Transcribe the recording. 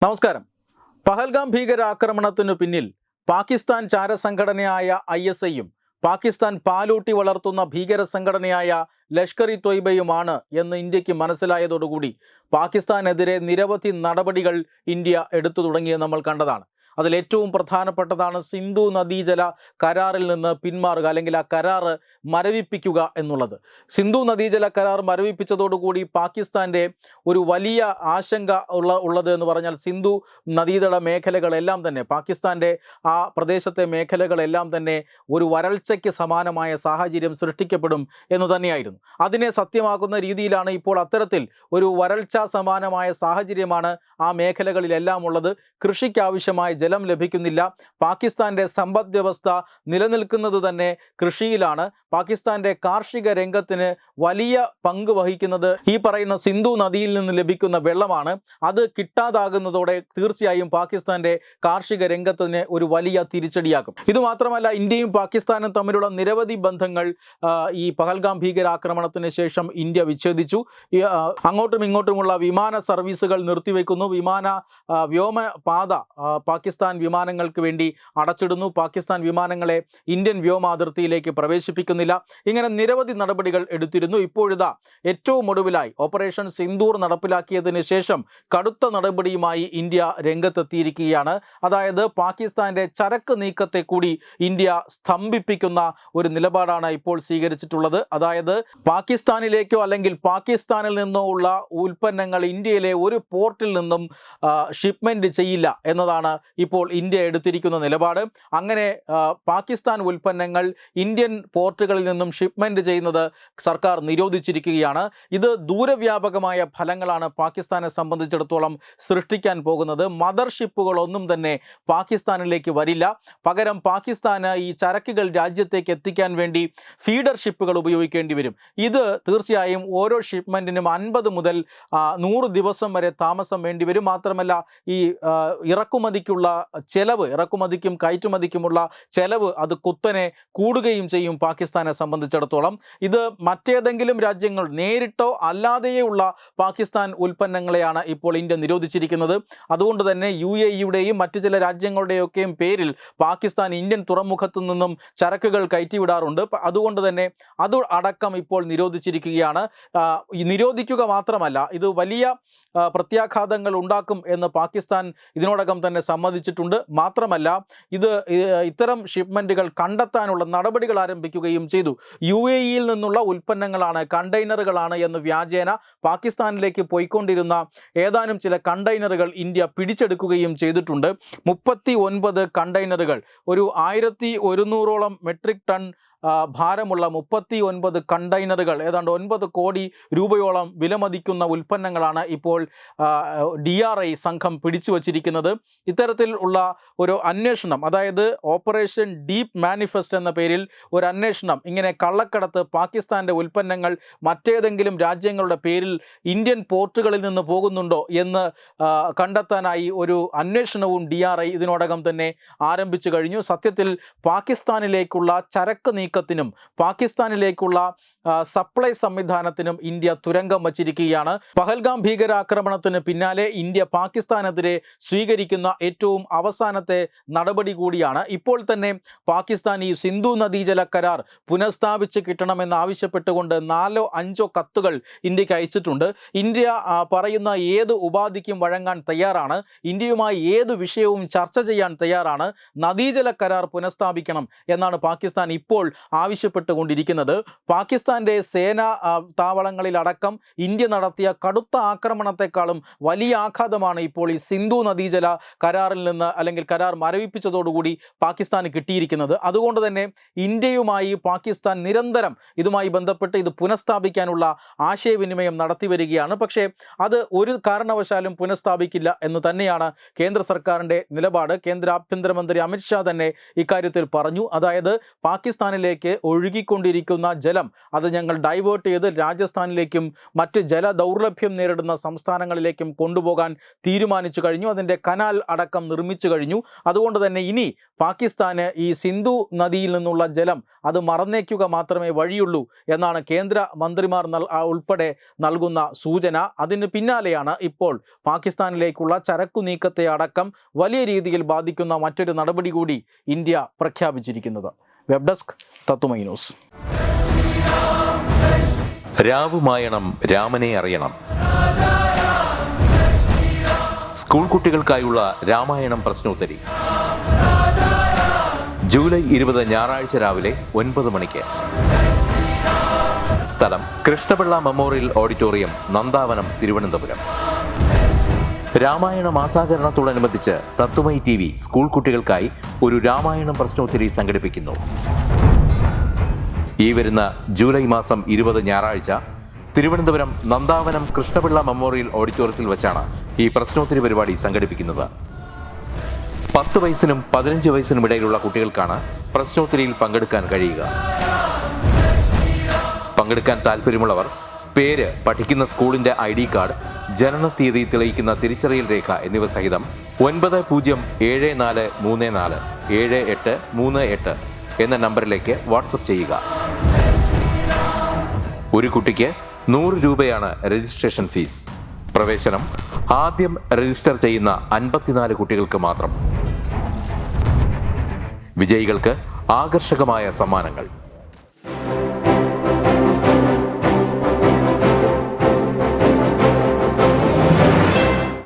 നമസ്കാരം. പഹൽഗാം ഭീകരാക്രമണത്തിനു പിന്നിൽ പാകിസ്ഥാൻ ചാരസംഘടനയായ ISIയും പാകിസ്ഥാൻ പാലൂട്ടി വളർത്തുന്ന ഭീകര സംഘടനയായ ലഷ്കർ ഇ തൊയ്ബയുമാണ് എന്ന് ഇന്ത്യക്ക് മനസ്സിലായതോടുകൂടി പാകിസ്ഥാനെതിരെ നിരവധി നടപടികൾ ഇന്ത്യ എടുത്തു തുടങ്ങിയത് നമ്മൾ കണ്ടതാണ്. അതിൽ ഏറ്റവും പ്രധാനപ്പെട്ടതാണ് സിന്ധു നദീജല കരാറിൽ നിന്ന് പിന്മാറുക, അല്ലെങ്കിൽ ആ കരാറ് മരവിപ്പിക്കുക എന്നുള്ളത്. സിന്ധു നദീജല കരാർ മരവിപ്പിച്ചതോടുകൂടി പാകിസ്ഥാൻ്റെ ഒരു വലിയ ആശങ്ക ഉള്ളത് എന്ന് പറഞ്ഞാൽ സിന്ധു നദീതട മേഖലകളെല്ലാം തന്നെ, പാകിസ്ഥാൻ്റെ ആ പ്രദേശത്തെ മേഖലകളെല്ലാം തന്നെ ഒരു വരൾച്ചയ്ക്ക് സമാനമായ സാഹചര്യം സൃഷ്ടിക്കപ്പെടും എന്ന് തന്നെയായിരുന്നു. അതിനെ സത്യമാക്കുന്ന രീതിയിലാണ് ഇപ്പോൾ അത്തരത്തിൽ ഒരു വരൾച്ച സമാനമായ സാഹചര്യമാണ് ആ മേഖലകളിലെല്ലാം ഉള്ളത്. കൃഷിക്കാവശ്യമായ ജലം ലഭിക്കുന്നില്ല. പാകിസ്ഥാൻ്റെ സമ്പദ് വ്യവസ്ഥ നിലനിൽക്കുന്നത് തന്നെ കൃഷിയിലാണ്. പാകിസ്ഥാൻ്റെ കാർഷിക രംഗത്തിന് വലിയ പങ്ക് വഹിക്കുന്നത് ഈ പറയുന്ന സിന്ധു നദിയിൽ നിന്ന് ലഭിക്കുന്ന വെള്ളമാണ്. അത് കിട്ടാതാകുന്നതോടെ തീർച്ചയായും പാകിസ്ഥാൻ്റെ കാർഷിക രംഗത്തിന് ഒരു വലിയ തിരിച്ചടിയാകും. ഇതുമാത്രമല്ല, ഇന്ത്യയും പാകിസ്ഥാനും തമ്മിലുള്ള നിരവധി ബന്ധങ്ങൾ ഈ പഹൽഗാം ഭീകരാക്രമണത്തിന് ശേഷം ഇന്ത്യ വിച്ഛേദിച്ചു. അങ്ങോട്ടും ഇങ്ങോട്ടുമുള്ള വിമാന സർവീസുകൾ നിർത്തിവെക്കുന്നു. വ്യോമപാത പാകിസ്ഥാൻ വിമാനങ്ങൾക്ക് വേണ്ടി അടച്ചിടുന്നു. പാകിസ്ഥാൻ വിമാനങ്ങളെ ഇന്ത്യൻ വ്യോമ അതിർത്തിയിലേക്ക് പ്രവേശിപ്പിക്കുന്നില്ല. ഇങ്ങനെ നിരവധി നടപടികൾ എടുത്തിരുന്നു. ഇപ്പോഴിതാ ഏറ്റവും ഒടുവിലായി ഓപ്പറേഷൻ സിന്ദൂർ നടപ്പിലാക്കിയതിന് ശേഷം കടുത്ത നടപടിയുമായി ഇന്ത്യ രംഗത്തെത്തിയിരിക്കുകയാണ്. അതായത് പാകിസ്ഥാന്റെ ചരക്ക് നീക്കത്തെ കൂടി ഇന്ത്യ സ്തംഭിപ്പിക്കുന്ന ഒരു നിലപാടാണ് ഇപ്പോൾ സ്വീകരിച്ചിട്ടുള്ളത്. അതായത് പാകിസ്ഥാനിലേക്കോ അല്ലെങ്കിൽ പാകിസ്ഥാനിൽ നിന്നോ ഉള്ള ഉൽപ്പന്നങ്ങൾ ഇന്ത്യയിലെ ഒരു പോർട്ടിൽ നിന്നും ഷിപ്മെന്റ് ചെയ്യില്ല എന്നതാണ് ഇപ്പോൾ ഇന്ത്യ എടുത്തിരിക്കുന്ന നിലപാട്. അങ്ങനെ പാകിസ്ഥാൻ ഉൽപ്പന്നങ്ങൾ ഇന്ത്യൻ പോർട്ടുകളിൽ നിന്നും ഷിപ്മെന്റ് ചെയ്യുന്നത് സർക്കാർ നിരോധിച്ചിരിക്കുകയാണ്. ഇത് ദൂരവ്യാപകമായ ഫലങ്ങളാണ് പാകിസ്ഥാനെ സംബന്ധിച്ചിടത്തോളം സൃഷ്ടിക്കാൻ പോകുന്നത്. മദർഷിപ്പുകളൊന്നും തന്നെ പാകിസ്ഥാനിലേക്ക് വരില്ല. പകരം പാകിസ്ഥാന് ഈ ചരക്കുകൾ രാജ്യത്തേക്ക് എത്തിക്കാൻ വേണ്ടി ഫീഡർ ഷിപ്പുകൾ ഉപയോഗിക്കേണ്ടി വരും. ഇത് തീർച്ചയായും ഓരോ ഷിപ്മെന്റിനും 50 മുതൽ 100 ദിവസം വരെ താമസം വേണ്ടി വരും. മാത്രമല്ല, ഈ ഇറക്കുമതിക്കുള്ള ചെലവ്, ഇറക്കുമതിക്കും കയറ്റുമതിക്കുമുള്ള ചെലവ് അത് കുത്തനെ കൂടുകയും ചെയ്യും പാകിസ്ഥാനെ സംബന്ധിച്ചിടത്തോളം. ഇത് മറ്റേതെങ്കിലും രാജ്യങ്ങൾ നേരിട്ടോ അല്ലാതെയുള്ള പാകിസ്ഥാൻ ഉൽപ്പന്നങ്ങളെയാണ് ഇപ്പോൾ ഇന്ത്യ നിരോധിച്ചിരിക്കുന്നത്. അതുകൊണ്ട് തന്നെ UAEയുടെയും മറ്റു ചില രാജ്യങ്ങളുടെയൊക്കെയും പേരിൽ പാകിസ്ഥാൻ ഇന്ത്യൻ തുറമുഖത്തു നിന്നും ചരക്കുകൾ കയറ്റിവിടാറുണ്ട്. അതുകൊണ്ട് തന്നെ അത് അടക്കം ഇപ്പോൾ നിരോധിച്ചിരിക്കുകയാണ്. നിരോധിക്കുക മാത്രമല്ല, ഇത് വലിയ പ്രത്യാഘാതങ്ങൾ ഉണ്ടാക്കും എന്ന് പാകിസ്ഥാൻ ഇതിനോടകം തന്നെ സമ്മതിച്ചിട്ടുണ്ട്. മാത്രമല്ല, ഇത്തരം ഷിപ്മെന്റുകൾ കണ്ടെത്താനുള്ള നടപടികൾ ആരംഭിക്കുകയും ചെയ്തു. UAEയിൽ നിന്നുള്ള ഉൽപ്പന്നങ്ങളാണ്, കണ്ടെയ്നറുകളാണ് എന്ന് വ്യാജേന പാകിസ്ഥാനിലേക്ക് പോയിക്കൊണ്ടിരുന്ന ഏതാനും ചില കണ്ടെയ്നറുകൾ ഇന്ത്യ പിടിച്ചെടുക്കുകയും ചെയ്തിട്ടുണ്ട്. 39 കണ്ടെയ്നറുകൾ, ഒരു 1100ഓളം മെട്രിക് ടൺ ഭാരമുള്ള 39 കണ്ടെയ്നറുകൾ, ഏതാണ്ട് 9 കോടി രൂപയോളം വിലമതിക്കുന്ന ഉൽപ്പന്നങ്ങളാണ് ഇപ്പോൾ DRI സംഘം പിടിച്ചു വച്ചിരിക്കുന്നത്. ഇത്തരത്തിൽ ഉള്ള ഒരു അന്വേഷണം, അതായത് ഓപ്പറേഷൻ ഡീപ്പ് മാനിഫെസ്റ്റ് എന്ന പേരിൽ ഒരു അന്വേഷണം, ഇങ്ങനെ കള്ളക്കടത്ത് പാകിസ്ഥാൻ്റെ ഉൽപ്പന്നങ്ങൾ മറ്റേതെങ്കിലും രാജ്യങ്ങളുടെ പേരിൽ ഇന്ത്യൻ പോർട്ടുകളിൽ നിന്ന് പോകുന്നുണ്ടോ എന്ന് കണ്ടെത്താനായി ഒരു അന്വേഷണവും DRI ഇതിനോടകം തന്നെ ആരംഭിച്ചു കഴിഞ്ഞു. സത്യത്തിൽ പാകിസ്ഥാനിലേക്കുള്ള ചരക്ക് നീക്കത്തിനും പാകിസ്ഥാനിലേക്കുള്ള സപ്ലൈ സംവിധാനത്തിനും ഇന്ത്യ തുരങ്കം വച്ചിരിക്കുകയാണ്. പഹൽഗാം ഭീകരാക്രമണത്തിന് പിന്നാലെ ഇന്ത്യ പാകിസ്ഥാനെതിരെ സ്വീകരിക്കുന്ന ഏറ്റവും അവസാനത്തെ നടപടി കൂടിയാണ്. ഇപ്പോൾ തന്നെ പാകിസ്ഥാൻ ഈ സിന്ധു നദീജല കരാർ പുനഃസ്ഥാപിച്ച് കിട്ടണമെന്ന് ആവശ്യപ്പെട്ടുകൊണ്ട് 4-5 കത്തുകൾ ഇന്ത്യക്ക് അയച്ചിട്ടുണ്ട്. ഇന്ത്യ പറയുന്ന ഏത് ഉപാധിക്കും വഴങ്ങാൻ തയ്യാറാണ്. ഇന്ത്യയുമായി ഏത് വിഷയവും ചർച്ച ചെയ്യാൻ തയ്യാറാണ്. നദീജല കരാർ പുനഃസ്ഥാപിക്കണം എന്നാണ് പാകിസ്ഥാൻ ഇപ്പോൾ ആവശ്യപ്പെട്ടുകൊണ്ടിരിക്കുന്നത്. പാകിസ്ഥാൻ്റെ സേനാ താവളങ്ങളിലടക്കം ഇന്ത്യ നടത്തിയ കടുത്ത ആക്രമണത്തെക്കാളും വലിയ ആഘാതമാണ് ഇപ്പോൾ ഈ സിന്ധു നദീജല കരാറിൽ നിന്ന്, അല്ലെങ്കിൽ കരാർ മരവിപ്പിച്ചതോടുകൂടി പാകിസ്ഥാന് കിട്ടിയിരിക്കുന്നത്. അതുകൊണ്ട് തന്നെ ഇന്ത്യയുമായി പാകിസ്ഥാൻ നിരന്തരം ഇതുമായി ബന്ധപ്പെട്ട് ഇത് പുനഃസ്ഥാപിക്കാനുള്ള ആശയവിനിമയം നടത്തി വരികയാണ്. പക്ഷേ അത് ഒരു കാരണവശാലും പുനഃസ്ഥാപിക്കില്ല എന്ന് തന്നെയാണ് കേന്ദ്ര സർക്കാരിൻ്റെ നിലപാട്. കേന്ദ്ര ആഭ്യന്തരമന്ത്രി അമിത്ഷാ തന്നെ ഇക്കാര്യത്തിൽ പറഞ്ഞു. അതായത് പാകിസ്ഥാനിലെ പാകിസ്ഥാനിലേക്ക് ഒഴുകിക്കൊണ്ടിരിക്കുന്ന ജലം അത് ഞങ്ങൾ ഡൈവേർട്ട് ചെയ്ത് രാജസ്ഥാനിലേക്കും മറ്റ് ജല ദൗർലഭ്യം നേരിടുന്ന സംസ്ഥാനങ്ങളിലേക്കും കൊണ്ടുപോകാൻ തീരുമാനിച്ചു കഴിഞ്ഞു. അതിൻ്റെ കനാൽ അടക്കം നിർമ്മിച്ചു കഴിഞ്ഞു. അതുകൊണ്ട് തന്നെ ഇനി പാകിസ്ഥാന് ഈ സിന്ധു നദിയിൽ നിന്നുള്ള ജലം അത് മറന്നേക്കുക മാത്രമേ വഴിയുള്ളൂ എന്നാണ് കേന്ദ്ര മന്ത്രിമാർ ഉൾപ്പെടെ നൽകുന്ന സൂചന. അതിന് പിന്നാലെയാണ് ഇപ്പോൾ പാകിസ്ഥാനിലേക്കുള്ള ചരക്കു നീക്കത്തെ അടക്കം വലിയ രീതിയിൽ ബാധിക്കുന്ന മറ്റൊരു നടപടി കൂടി ഇന്ത്യ പ്രഖ്യാപിച്ചിരിക്കുന്നത്. Web desk Tatwamayi news. രാവുമായണം രാമനെ അറിയണം. സ്കൂൾ കുട്ടികൾക്കായുള്ള രാമായണം പ്രശ്നോത്തരി ജൂലൈ 20 ഞായറാഴ്ച രാവിലെ 9 മണിക്ക്. സ്ഥലം കൃഷ്ണപിള്ള മെമ്മോറിയൽ ഓഡിറ്റോറിയം, നന്ദാവനം, തിരുവനന്തപുരം. രാമായണ മാസാചരണത്തോടനുബന്ധിച്ച് തത്തുമൈ TV സ്കൂൾ കുട്ടികൾക്കായി ഒരു രാമായണം പ്രശ്നോത്തരി സംഘടിപ്പിക്കുന്നു. ഈ വരുന്ന ജൂലൈ മാസം 20 ഞായറാഴ്ച തിരുവനന്തപുരം നന്ദാവനം കൃഷ്ണപിള്ള മെമ്മോറിയൽ ഓഡിറ്റോറിയത്തിൽ വെച്ചാണ് ഈ പ്രശ്നോത്തരി പരിപാടി സംഘടിപ്പിക്കുന്നത്. 10 വയസ്സിനും 15 വയസ്സിനും ഇടയിലുള്ള കുട്ടികൾക്കാണ് പ്രശ്നോത്തരിയിൽ പങ്കെടുക്കാൻ കഴിയുക. പങ്കെടുക്കാൻ താല്പര്യമുള്ളവർ പേര്, പഠിക്കുന്ന സ്കൂളിന്റെ ID കാർഡ്, ജനനത്തീയതി തെളിയിക്കുന്ന തിരിച്ചറിയൽ രേഖ എന്നിവ സഹിതം 9074347838 എന്ന നമ്പറിലേക്ക് വാട്സപ്പ് ചെയ്യുക. ഒരു കുട്ടിക്ക് 100 രൂപയാണ് രജിസ്ട്രേഷൻ ഫീസ്. പ്രവേശനം ആദ്യം രജിസ്റ്റർ ചെയ്യുന്ന 54 കുട്ടികൾക്ക് മാത്രം. വിജയികൾക്ക് ആകർഷകമായ സമ്മാനങ്ങൾ.